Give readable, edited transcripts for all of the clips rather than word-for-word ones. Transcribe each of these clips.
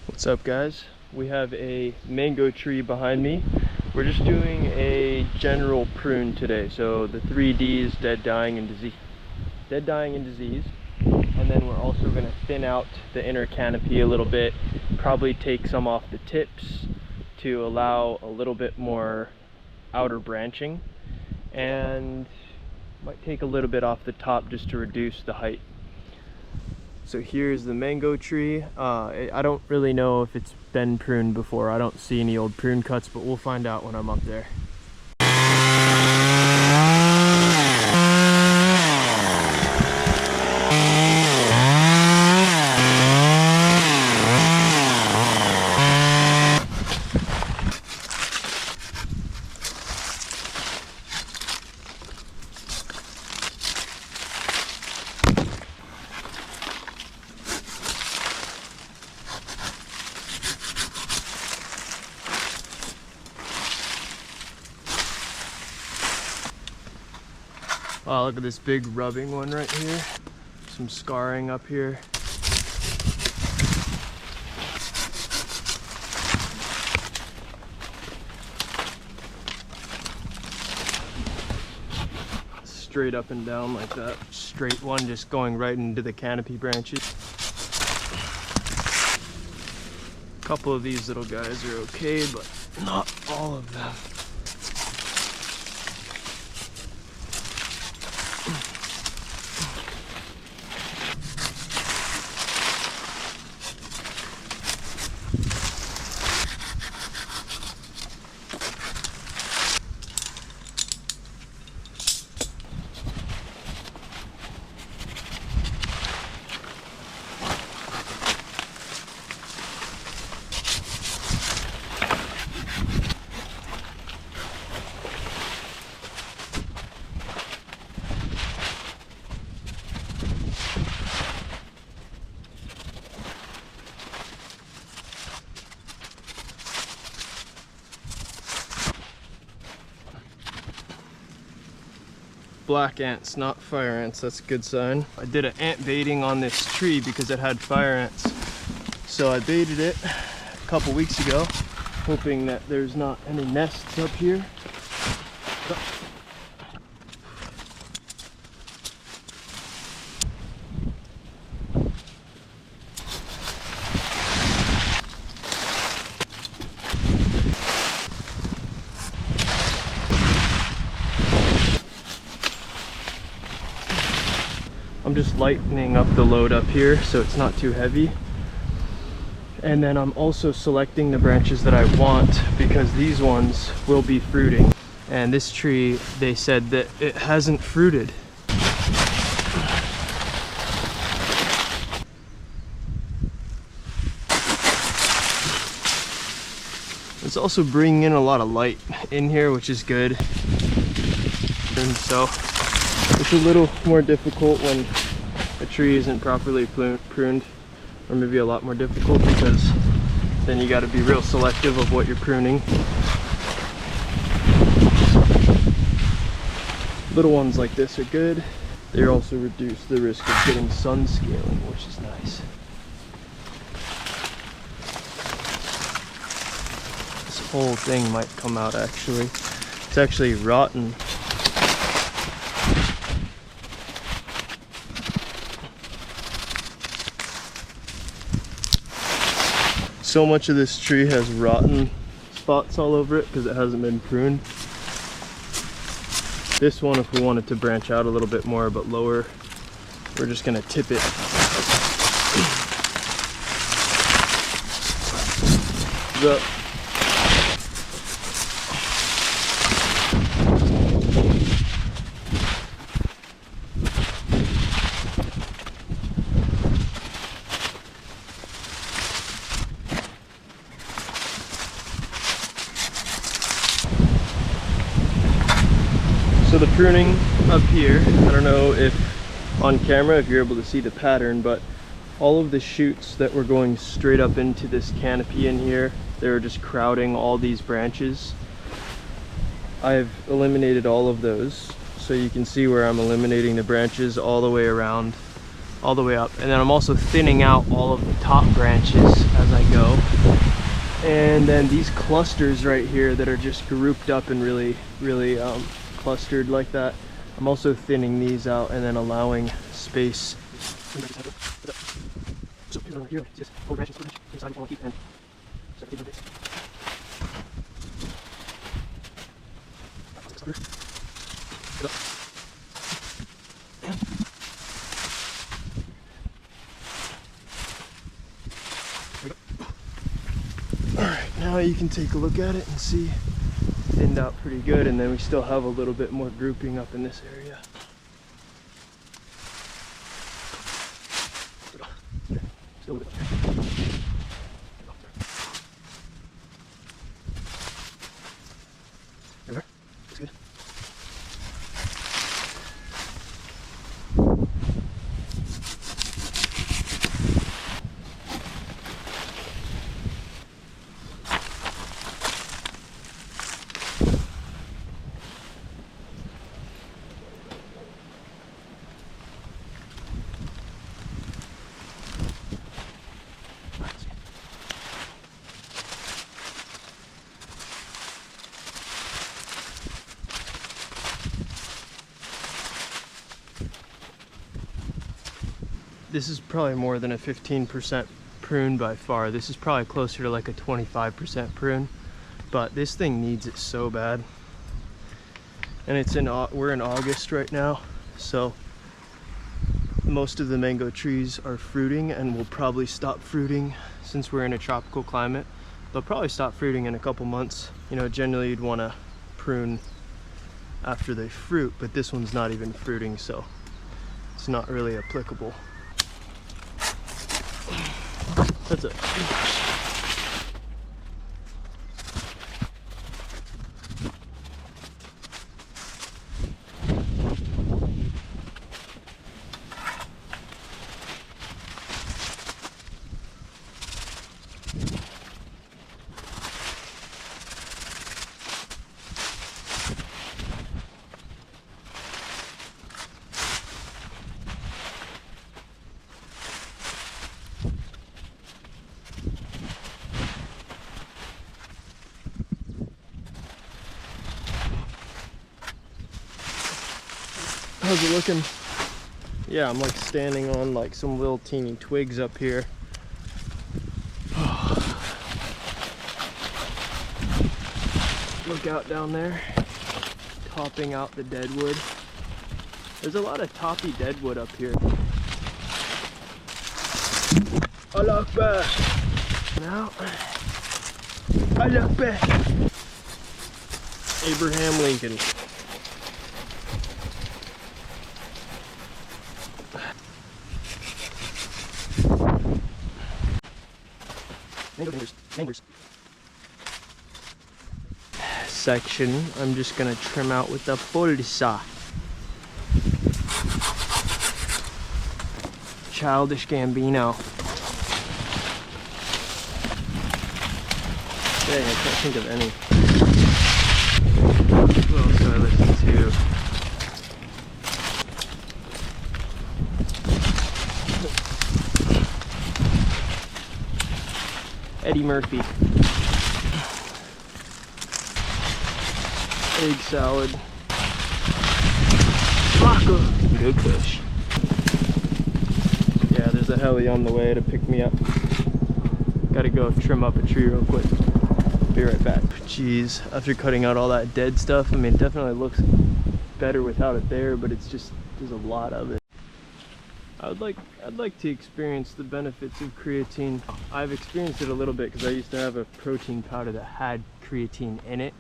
What's up, guys? We have a mango tree behind me. We're just doing a general prune today. So the 3 Ds, dead, dying, and disease. Dead, dying, and disease. And then we're also going to thin out the inner canopy a little bit, probably take some off the tips to allow a little bit more outer branching, and might take a little bit off the top just to reduce the height. So here's the mango tree. I don't really know if it's been pruned before. I don't see any old prune cuts, but we'll find out when I'm up there. Wow, look at this big rubbing one right here. Some scarring up here. Straight up and down like that. Straight one just going right into the canopy branches. A couple of these little guys are okay, but not all of them. Black ants, not fire ants. That's a good sign. I did an ant baiting on this tree because it had fire ants. So I baited it a couple weeks ago, hoping that there's not any nests up here. I'm just lightening up the load up here so it's not too heavy. And then I'm also selecting the branches that I want because these ones will be fruiting. And this tree, they said that it hasn't fruited. It's also bringing in a lot of light in here, which is good. And so it's a little more difficult when a tree isn't properly pruned, or maybe a lot more difficult because then you got to be real selective of what you're pruning. Little ones like this are good. They also reduce the risk of getting sun scaling, which is nice. This whole thing might come out actually. It's actually rotten. So much of this tree has rotten spots all over it because it hasn't been pruned. This one, if we wanted to branch out a little bit more but lower, we're just gonna tip it. So the pruning up here, I don't know if on camera if you're able to see the pattern, but all of the shoots that were going straight up into this canopy in here, they were just crowding all these branches. I've eliminated all of those, so you can see where I'm eliminating the branches all the way around all the way up. And then I'm also thinning out all of the top branches as I go. And then these clusters right here that are just grouped up and really clustered like that, I'm also thinning these out and then allowing space. Alright, now you can take a look at it and see thinned out pretty good, and then we still have a little bit more grouping up in this area. Still a bit up there. There. That's good. This is probably more than a 15% prune by far. This is probably closer to like a 25% prune, but this thing needs it so bad. And it's we're in August right now, so most of the mango trees are fruiting and will probably stop fruiting since we're in a tropical climate. They'll probably stop fruiting in a couple months. You know, generally you'd want to prune after they fruit, but this one's not even fruiting, so it's not really applicable. That's it. How's it looking? Yeah, I'm like standing on like some little teeny twigs up here. Look out down there, topping out the deadwood. There's a lot of toppy deadwood up here. Allah Akbar. Now, Allah Akbar. Abraham Lincoln. Fingers. Section I'm just gonna trim out with the pulley saw. Childish Gambino. Dang, I can't think of any. Who else do I listen to? Eddie Murphy. Egg salad. Flocka. Good fish. Yeah, there's a heli on the way to pick me up. Gotta go trim up a tree real quick. Be right back. Jeez, after cutting out all that dead stuff, I mean, it definitely looks better without it there, but it's just, there's a lot of it. I'd like to experience the benefits of creatine. I've experienced it a little bit because I used to have a protein powder that had creatine in it,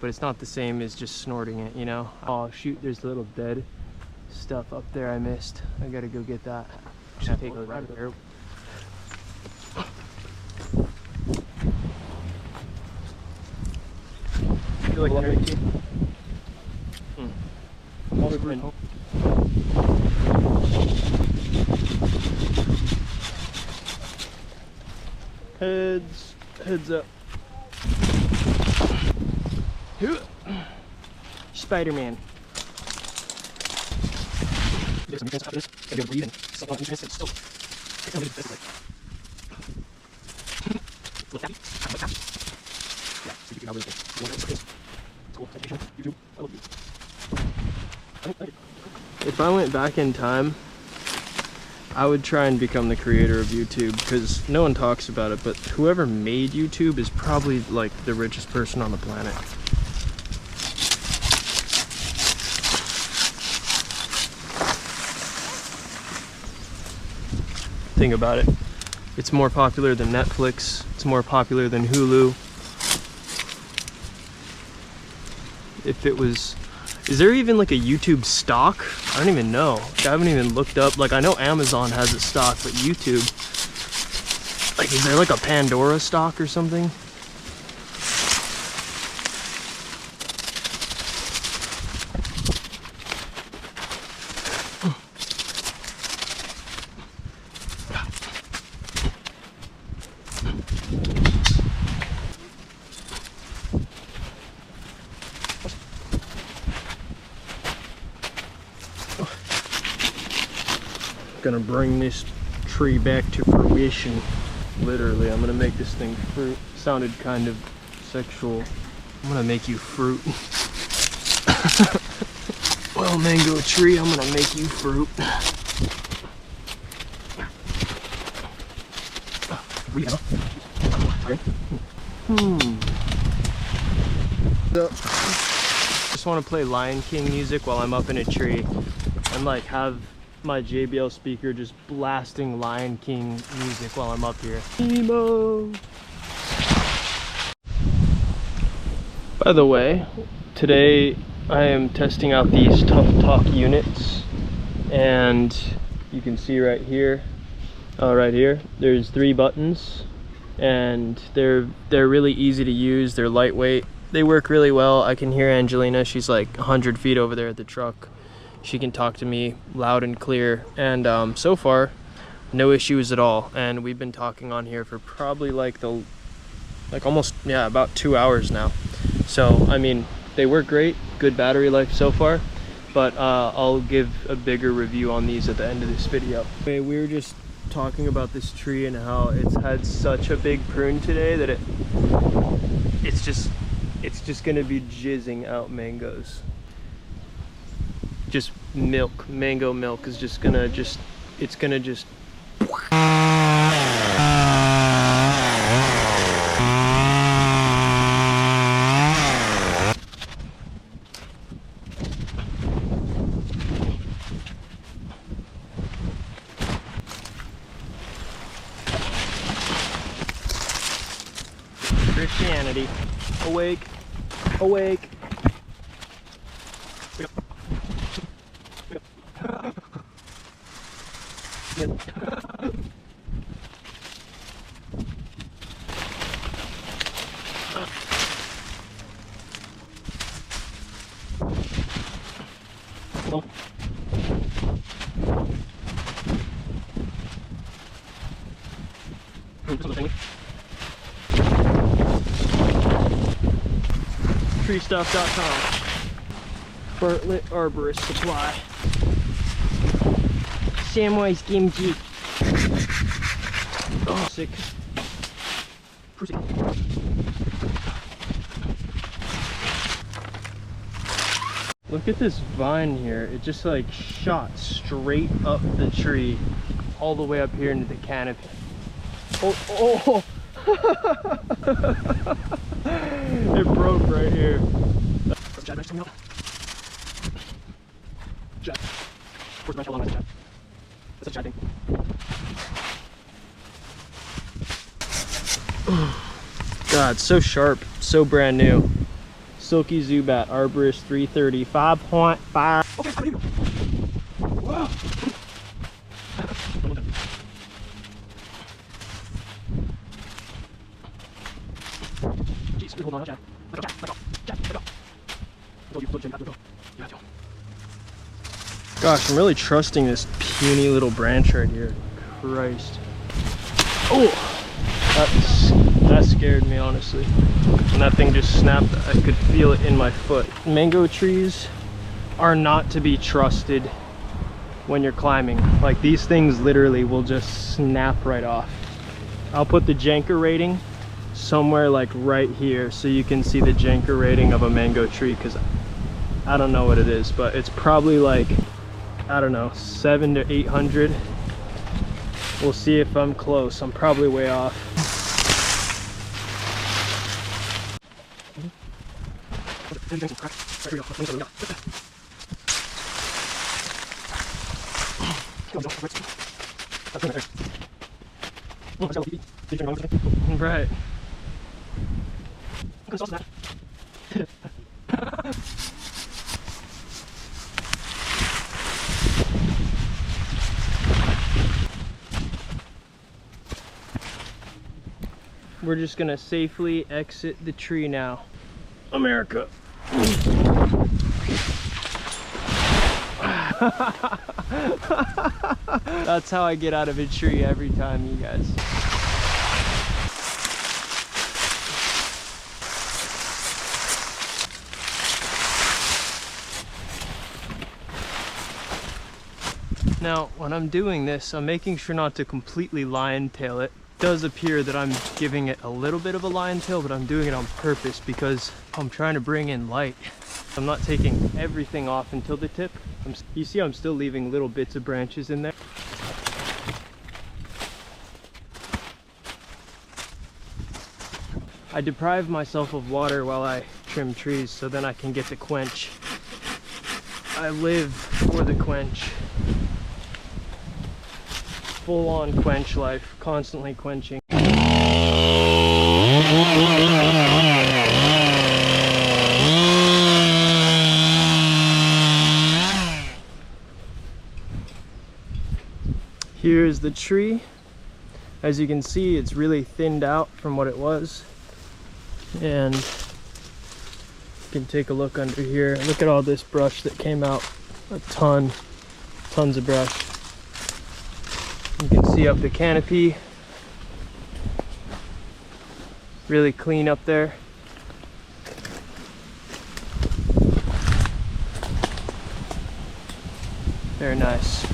but it's not the same as just snorting it, you know? Oh shoot, there's a little dead stuff up there I missed. I gotta go get that. Just take a right there. You like creatine? Heads up. Spider-Man. If I went back in time, I would try and become the creator of YouTube, because no one talks about it, but whoever made YouTube is probably like the richest person on the planet. Think about it. It's more popular than Netflix. It's more popular than Hulu. If it was... Is there even like a YouTube stock? I don't even know. I haven't even looked up. Like, I know Amazon has a stock, but YouTube... Like, is there like a Pandora stock or something? Gonna bring this tree back to fruition. Literally, I'm gonna make this thing fruit. Sounded kind of sexual. I'm gonna make you fruit. Well, mango tree, I'm gonna make you fruit. So, just want to play Lion King music while I'm up in a tree, and like have my JBL speaker just blasting Lion King music while I'm up here. Emo. By the way, today I am testing out these Tough Talk units, and you can see right here, there's 3 buttons, and they're really easy to use. They're lightweight. They work really well. I can hear Angelina. She's like 100 feet over there at the truck. She can talk to me loud and clear, and so far no issues at all. And we've been talking on here for probably about 2 hours now. So I mean, they work great, good battery life so far, but I'll give a bigger review on these at the end of this video. Okay, we were just talking about this tree and how it's had such a big prune today that it's just gonna be jizzing out mangoes. Just milk, mango milk is just gonna it's gonna just Christianity. Awake, awake. Treestuff.com. Bartlett Arborist Supply. Samwise Gimji. Oh, sick. Look at this vine here. It just like shot straight up the tree all the way up here into the canopy. Oh. It broke right here. God, so sharp, so brand new. Silky Zubat, Arborist 330, 5.5. Wow. Jeez, hold on, Jack. Gosh, I'm really trusting this puny little branch right here. Christ. Oh! That scared me, honestly. When that thing just snapped, I could feel it in my foot. Mango trees are not to be trusted when you're climbing. Like these things literally will just snap right off. I'll put the Janker rating somewhere like right here so you can see the Janker rating of a mango tree, because I don't know what it is, but it's probably like, I don't know, 700 to 800. We'll see if I'm close. I'm probably way off. Right. We're just gonna safely exit the tree now. America. That's how I get out of a tree every time, you guys. Now, when I'm doing this, I'm making sure not to completely lion tail it. It does appear that I'm giving it a little bit of a lion tail, but I'm doing it on purpose because I'm trying to bring in light. I'm not taking everything off until the tip. You see I'm still leaving little bits of branches in there. I deprive myself of water while I trim trees so then I can get the quench. I live for the quench. Full on quench life, constantly quenching. Here's the tree. As you can see, it's really thinned out from what it was. And you can take a look under here. Look at all this brush that came out. Tons of brush. You can see up the canopy. Really clean up there. Very nice.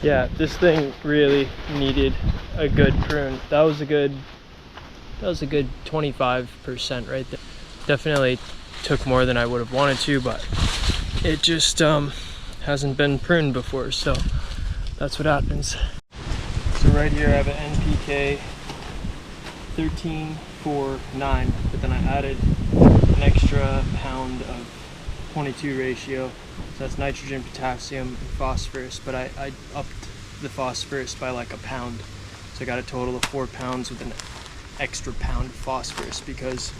Yeah, this thing really needed a good prune. That was a good 25% right there. Definitely took more than I would have wanted to, but it just hasn't been pruned before, so that's what happens. So right here I have an NPK 13:4:9, but then I added an extra pound of 22 ratio. So that's nitrogen, potassium, and phosphorus, but I upped the phosphorus by like a pound. So I got a total of 4 pounds with an extra pound of phosphorus because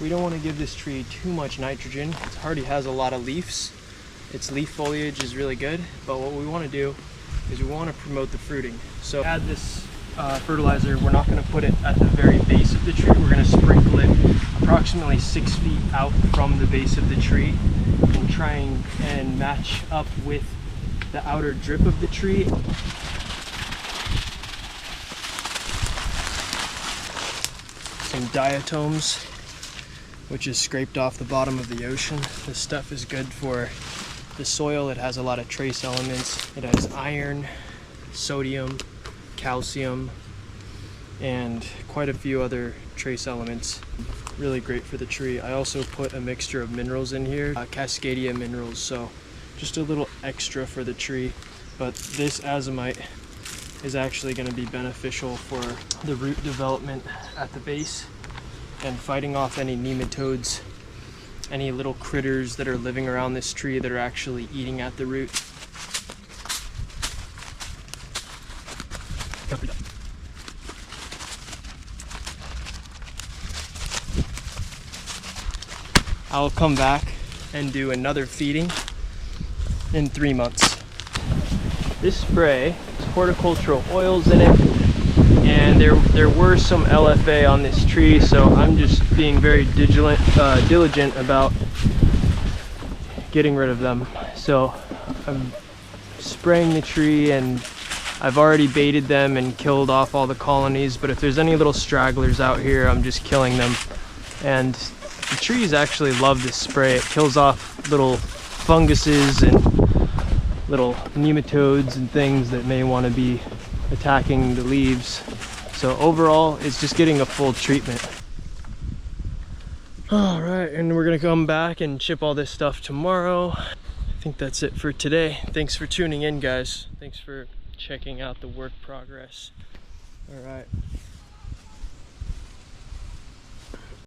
we don't want to give this tree too much nitrogen. It already has a lot of leaves. Its leaf foliage is really good, but what we want to do is we want to promote the fruiting. So add this fertilizer. We're not going to put it at the very base of the tree. We're going to sprinkle it approximately 6 feet out from the base of the tree and try and match up with the outer drip of the tree. Some diatoms, which is scraped off the bottom of the ocean. This stuff is good for the soil. It has a lot of trace elements. It has iron, sodium, calcium, and quite a few other trace elements. Really great for the tree. I also put a mixture of minerals in here, Cascadia minerals, so just a little extra for the tree. But this azomite is actually going to be beneficial for the root development at the base and fighting off any nematodes, any little critters that are living around this tree that are actually eating at the root. I'll come back and do another feeding in 3 months. This spray has horticultural oils in it, and there were some LFA on this tree, so I'm just being very diligent about getting rid of them. So I'm spraying the tree, and I've already baited them and killed off all the colonies, but if there's any little stragglers out here, I'm just killing them. And the trees actually love this spray. It kills off little funguses and little nematodes and things that may want to be attacking the leaves. So overall, it's just getting a full treatment. All right, and we're gonna come back and chip all this stuff tomorrow. I think that's it for today. Thanks for tuning in, guys. Thanks for checking out the work progress. All right.